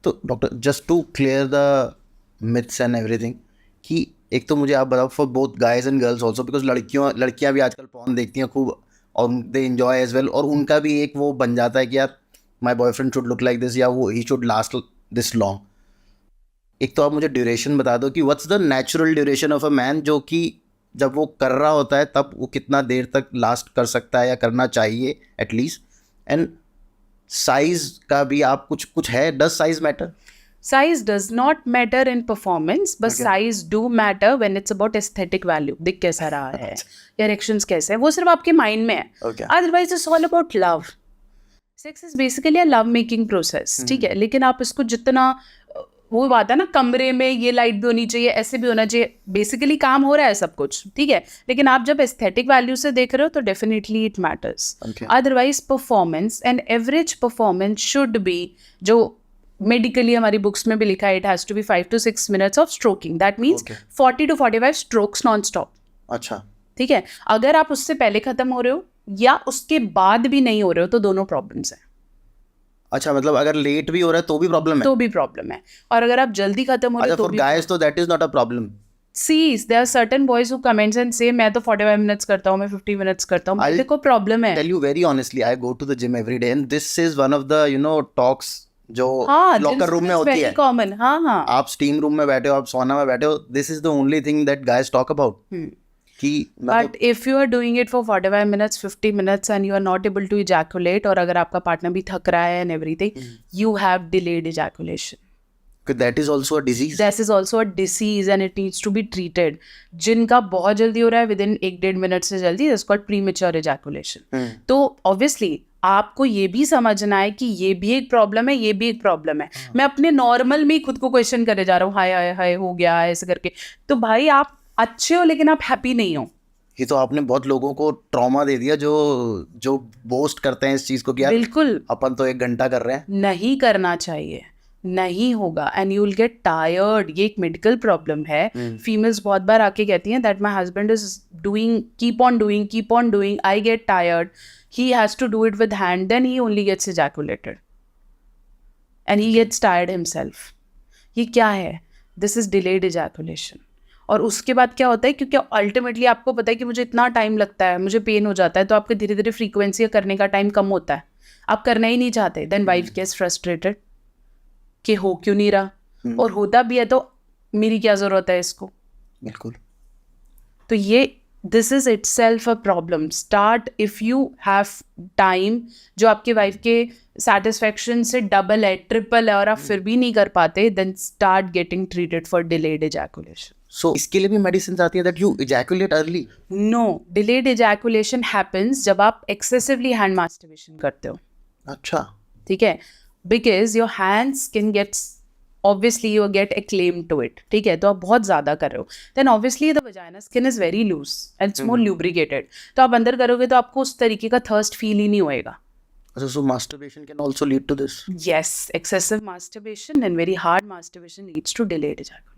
तो doctor, just to clear the myths and everything, कि एक तो मुझे आप बताओ for both guys and girls also, because लड़कियां भी आजकल पॉर्न देखती हैं खूब और दे एंजॉय एज वेल, और उनका भी एक वो बन जाता है कि यार my boyfriend should look like this, या वो he should last this long. एक तो आप मुझे ड्यूरेशन बता दो कि what's the natural duration of a man, जो कि जब वो कर रहा होता है तब वो कितना देर तक लास्ट कर सकता है या करना चाहिए एटलीस्ट। एंड साइज का भी आप कुछ है, does size matter? Size does not matter in performance, but Okay. size do matter when it's about aesthetic value. दिख कैसा रहा है, erections कैसे है, वो सिर्फ आपके माइंड में है. Okay. Otherwise it's all about love. Sex is basically a love making process. ठीक है, लेकिन आप इसको जितना वो बात है ना, कमरे में ये लाइट भी होनी चाहिए, ऐसे भी होना चाहिए, बेसिकली काम हो रहा है सब कुछ, ठीक है, लेकिन आप जब एस्थेटिक वैल्यू से देख रहे हो तो definitely it matters. Otherwise performance and average performance should be, जो मेडिकली हमारी बुक्स में भी लिखा है, it has to be 5 to 6 minutes of stroking. That means 40 to 45 strokes non stop. अच्छा, ठीक है, अगर आप उससे पहले खत्म हो रहे हो या उसके बाद भी नहीं हो रहे हो तो दोनों प्रॉब्लम्स हैं. अच्छा, मतलब अगर लेट भी हो रहा है तो भी प्रॉब्लम है? तो भी प्रॉब्लम है, और अगर आप जल्दी खत्म हो रहे हो तो फॉर भी. गाइस तो that is not a problem. See, there are certain boys who comments and say मैं तो 45 minutes करता हूँ, मैं 50 minutes करता हूँ. देखो प्रॉब्लम है. Tell you very honestly, I go to the gym every day and this is one of the talks जो लॉकर रूम में होती है. कॉमन. हाँ, आप स्टीम रूम में बैठे हो, आप सोना में बैठे हो, this is the only thing that guys talk about. कि but if you are doing it for 45 minutes 50 minutes and you are not able to ejaculate, और अगर आपका पार्टनर भी थक रहा है and everything, you have delayed ejaculation. that is also a disease. This is also a disease and it needs to be treated. जिनका बहुत जल्दी हो रहा है विदिन 1-1.5 मिनट से जल्दी, that's called premature ejaculation. तो obviously आपको ये भी समझना है कि ये भी एक प्रॉब्लम है, ये भी एक प्रॉब्लम है. मैं अपने नॉर्मल में खुद को क्वेश्चन करे जा रहा हूँ, हाय हाय हाय हो गया ऐसे करके. तो भाई आप अच्छे हो लेकिन आप हैप्पी नहीं हो. ये तो आपने बहुत लोगों को ट्रॉमा दे दिया जो बोस्ट करते हैं इस चीज को कि यार बिल्कुल अपन तो 1 घंटा कर रहे हैं. नहीं करना चाहिए, नहीं होगा and you will get tired. ये एक मेडिकल प्रॉब्लम है. फीमेल्स बहुत बार आके कहती हैं that my husband is doing, keep on doing, I get tired, he has to do it with hand, then he only gets ejaculated and he gets tired himself. ये क्या है? This is delayed ejaculation. और उसके बाद क्या होता है, क्योंकि अल्टीमेटली आपको पता है कि मुझे इतना टाइम लगता है, मुझे पेन हो जाता है, तो आपके धीरे धीरे फ्रीक्वेंसी करने का टाइम कम होता है, आप करना ही नहीं चाहते. देन वाइफ गेट्स फ्रस्ट्रेटेड कि हो क्यों नहीं रहा, और होता भी है तो मेरी क्या जरूरत है इसको. बिल्कुल. तो ये this is itself a problem. Start if you have time जो आपके वाइफ के सेटिस्फेक्शन से डबल है, ट्रिपल है, और आप फिर भी नहीं कर पाते, then start getting treated for delayed ejaculation. So इसके लिए भी मेडिसिन आती है that you ejaculate early? No, delayed ejaculation happens जब आप एक्सेसिवली हैंड मास्टरबेशन करते हो. अच्छा, ठीक है, because your hands can get, obviously you get एक्लेम टू इट. ठीक है, तो आप बहुत ज़्यादा कर रहे हो, then obviously the vagina skin is very loose and it's more lubricated. तो आप अंदर करोगे तो आपको उस तरीके का थर्स्ट फील ही नहीं होएगा. so masturbation can also lead to this? Yes, excessive masturbation and very hard masturbation leads to delayed ejaculation.